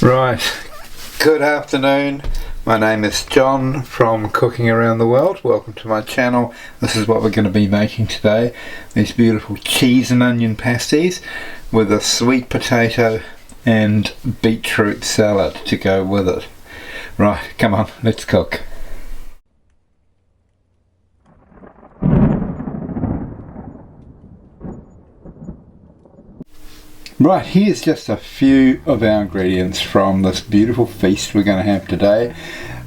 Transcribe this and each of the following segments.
Right, good afternoon. My name is John from Cooking Around the World. Welcome to my channel. This is what we're going to be making today. These beautiful cheese and onion pasties with a sweet potato and beetroot salad to go with it. Right, come on, let's cook. Right, here's just a few of our ingredients from this beautiful feast we're going to have today.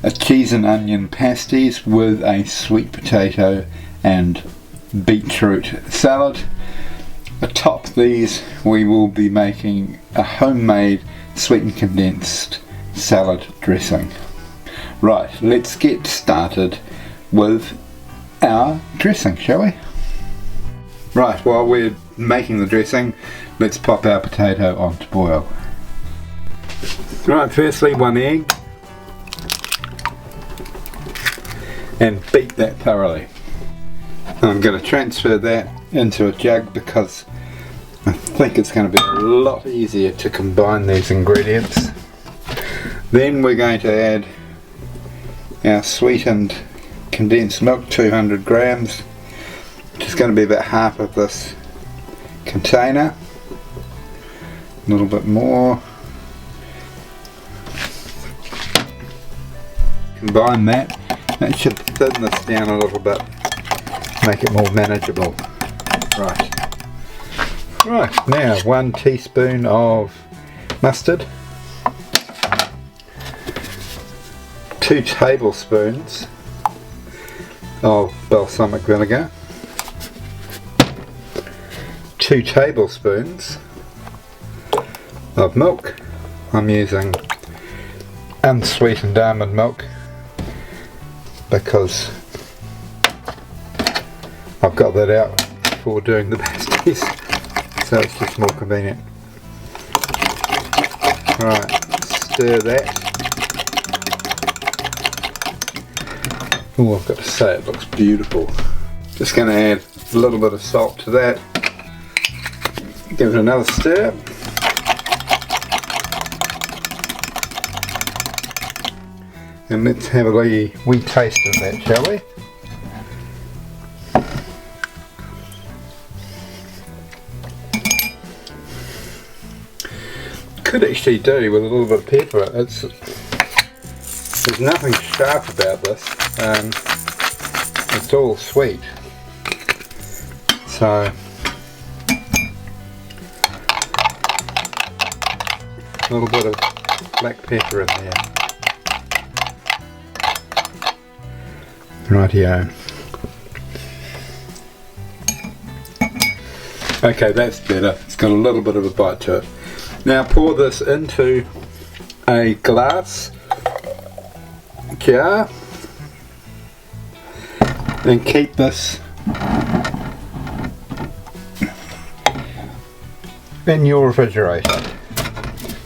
A cheese and onion pasties with a sweet potato and beetroot salad. Atop these we will be making a homemade sweetened condensed salad dressing. Right, let's get started with our dressing, shall we? Right, while we're making the dressing, let's pop our potato on to boil. Right, firstly 1 egg, and beat that thoroughly. I'm going to transfer that into a jug because I think it's going to be a lot easier to combine these ingredients. Then we're going to add our sweetened condensed milk, 200 grams, which is going to be about half of this container. A little bit more. Combine that. That should thin this down a little bit, make it more manageable. Right, now 1 teaspoon of mustard, 2 tablespoons of balsamic vinegar, 2 tablespoons of milk. I'm using unsweetened almond milk because I've got that out for doing the pasties, so it's just more convenient. Right, stir that. Oh, I've got to say it looks beautiful. Just going to add a little bit of salt to that. Give it another stir. And let's have a wee taste of that, shall we? Could actually do with a little bit of pepper. There's nothing sharp about this. It's all sweet. So a little bit of black pepper in there. Rightio. Okay, that's better. It's got a little bit of a bite to it. Now pour this into a glass jar and keep this in your refrigerator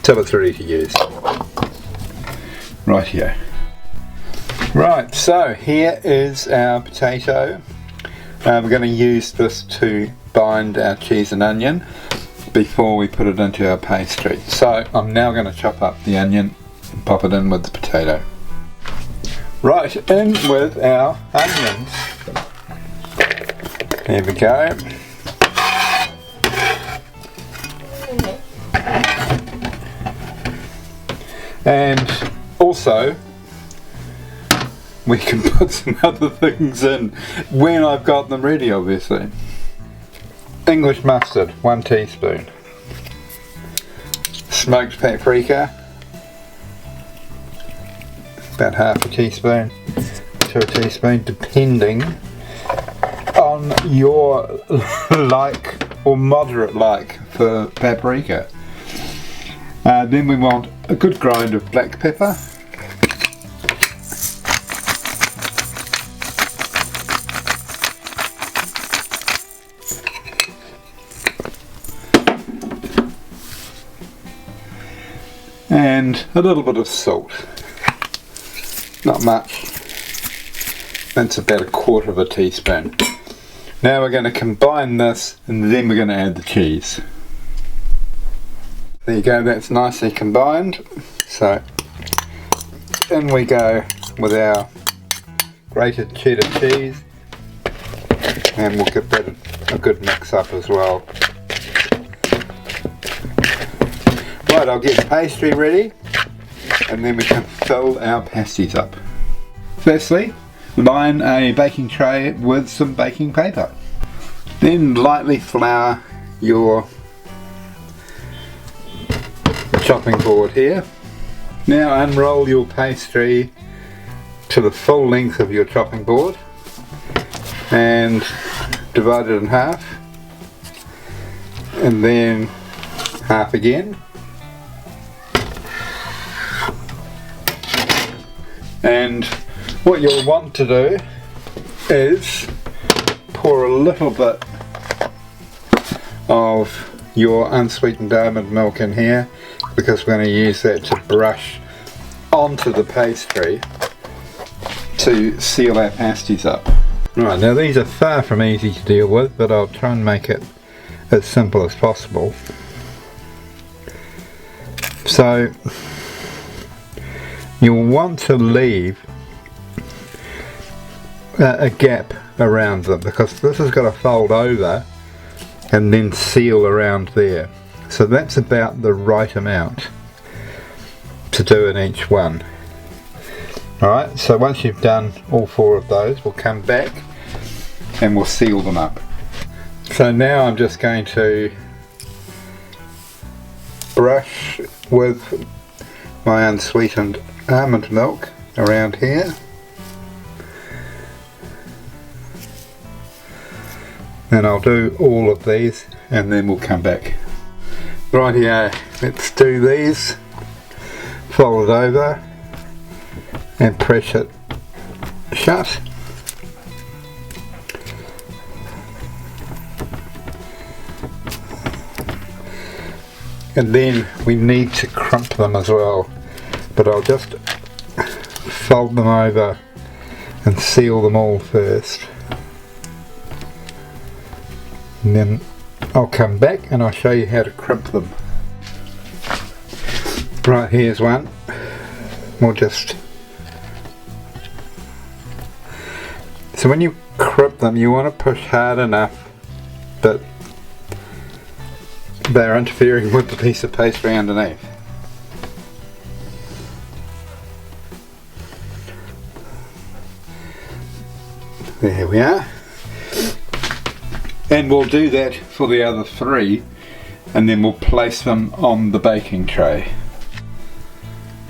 till it's ready to use. Rightio. Right, so here is our potato. We're going to use this to bind our cheese and onion before we put it into our pastry. So I'm now going to chop up the onion and pop it in with the potato. Right, in with our onions. There we go. And also we can put some other things in when I've got them ready, obviously. English mustard, 1 teaspoon. Smoked paprika, about half a teaspoon to a teaspoon, depending on your like or moderate like for paprika. Then we want a good grind of black pepper. And a little bit of salt, not much, that's about 1/4 teaspoon. Now we're going to combine this and then we're going to add the cheese. There you go, that's nicely combined. So in we go with our grated cheddar cheese, and we'll give that a good mix up as well. Right, I'll get pastry ready and then we can fill our pasties up. Firstly, line a baking tray with some baking paper. Then lightly flour your chopping board here. Now unroll your pastry to the full length of your chopping board and divide it in half, and then half again, and what you'll want to do is pour a little bit of your unsweetened almond milk in here, because we're going to use that to brush onto the pastry to seal our pasties up. Right, now these are far from easy to deal with, but I'll try and make it as simple as possible. So you'll want to leave a gap around them, because this has got to fold over and then seal around there. So that's about the right amount to do in each one. Alright, so once you've done all 4 of those, we'll come back and we'll seal them up. So now I'm just going to brush with my unsweetened almond milk around here. And I'll do all of these and then we'll come back. Rightio, let's do these. Fold it over and press it shut. And then we need to crump them as well, but I'll just fold them over and seal them all first, and then I'll come back and I'll show you how to crimp them. Right, here's one. We'll just, so when you crimp them you want to push hard enough that they're interfering with the piece of pastry underneath. There we are. And we'll do that for the other 3, and then we'll place them on the baking tray.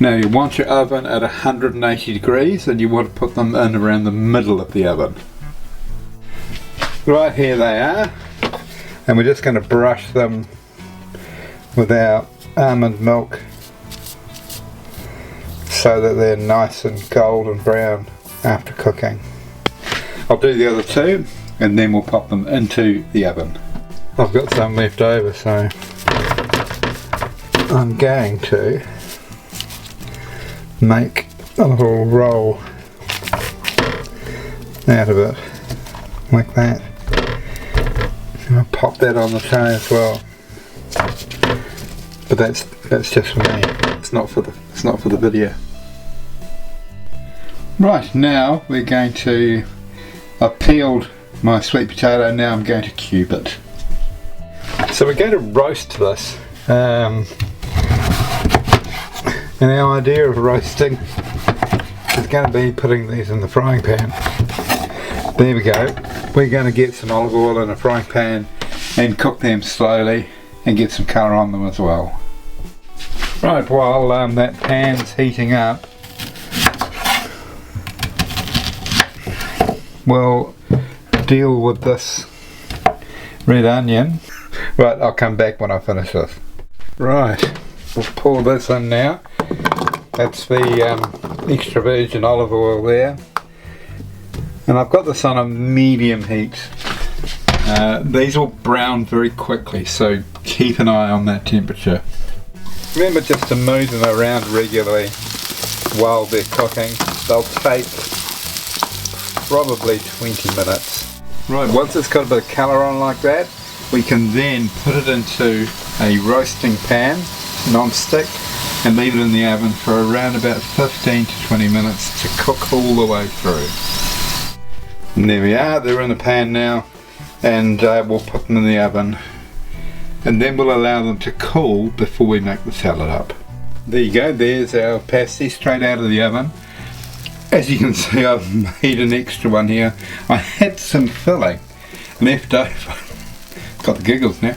Now you want your oven at 180 degrees and you want to put them in around the middle of the oven. Right, here they are, and we're just going to brush them with our almond milk so that they're nice and golden brown after cooking. I'll do the other 2 and then we'll pop them into the oven. I've got some left over, so I'm going to make a little roll out of it like that, and I'll pop that on the tray as well. But that's just for me. It's not for the video. Right, now we're going to, I've peeled my sweet potato, now I'm going to cube it. So we're going to roast this. And our idea of roasting is going to be putting these in the frying pan. There we go. We're going to get some olive oil in a frying pan and cook them slowly and get some colour on them as well. Right, while that pan's heating up, we'll deal with this red onion. Right, I'll come back when I finish this. Right, we'll pour this in now. That's the extra virgin olive oil there. And I've got this on a medium heat. These will brown very quickly, so keep an eye on that temperature. Remember just to move them around regularly while they're cooking. They'll take probably 20 minutes. Right, once it's got a bit of colour on like that, we can then put it into a roasting pan, non-stick, and leave it in the oven for around about 15 to 20 minutes to cook all the way through. And there we are, they're in the pan now, and we'll put them in the oven, and then we'll allow them to cool before we make the salad up. There you go, there's our pasty straight out of the oven. As you can see, I've made an extra one here. I had some filling left over. Got the giggles now.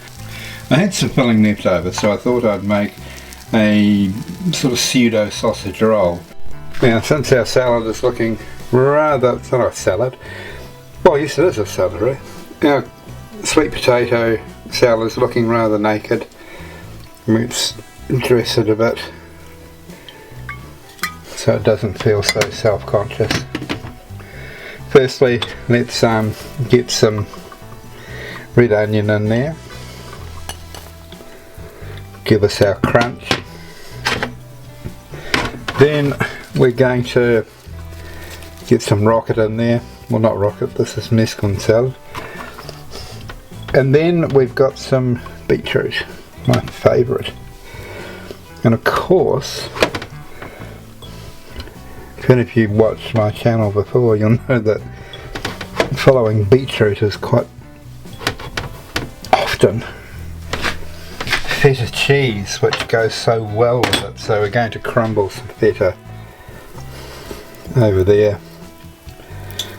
I had some filling left over, so I thought I'd make a sort of pseudo sausage roll. Now, since our salad is looking rather, it's not a salad, well yes it is a salad, right? Our sweet potato salad is looking rather naked. Let's dress it a bit so it doesn't feel so self-conscious. Firstly, let's get some red onion in there. Give us our crunch. Then we're going to get some rocket in there. Well, not rocket, this is mesclun salad. And then we've got some beetroot, my favourite. And of course, if any of you watched my channel before, you'll know that following beetroot is quite often feta cheese, which goes so well with it. So we're going to crumble some feta over there.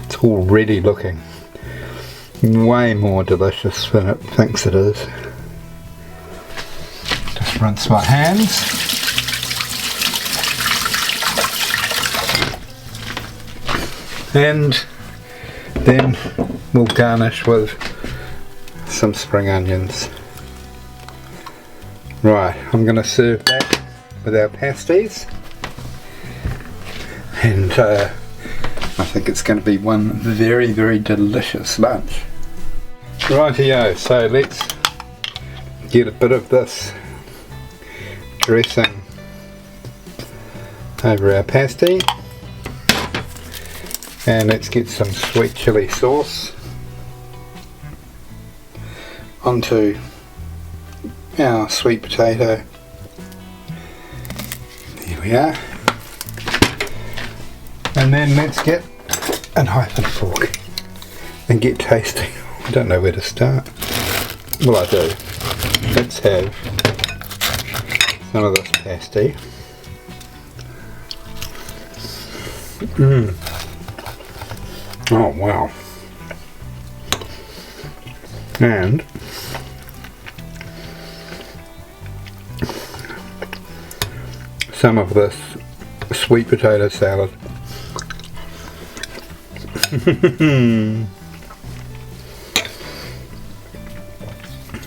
It's already looking way more delicious than it thinks it is. Just rinse my hands. And then we'll garnish with some spring onions. Right, I'm going to serve that with our pasties, and I think it's going to be one very, very delicious lunch. Rightio, so let's get a bit of this dressing over our pasty, and let's get some sweet chilli sauce onto our sweet potato. There we are. And then let's get a knife and fork and get tasting. I don't know where to start. Well, I do. Let's have some of this pasty. Oh wow. And some of this sweet potato salad.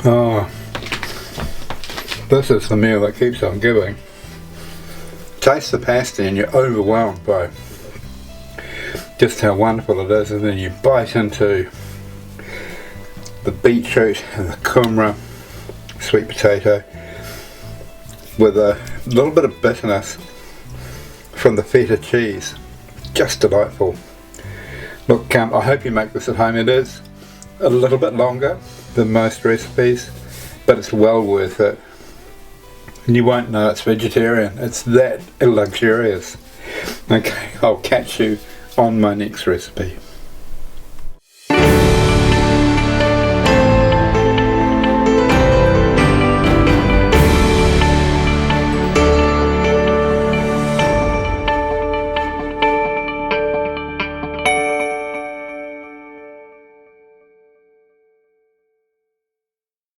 Oh, this is the meal that keeps on giving. Taste the pasty and you're overwhelmed by just how wonderful it is, and then you bite into the beetroot and the kumara, sweet potato, with a little bit of bitterness from the feta cheese. Just delightful. Look, I hope you make this at home. It is a little bit longer than most recipes, but it's well worth it. And you won't know it's vegetarian. It's that luxurious. Okay, I'll catch you on my next recipe.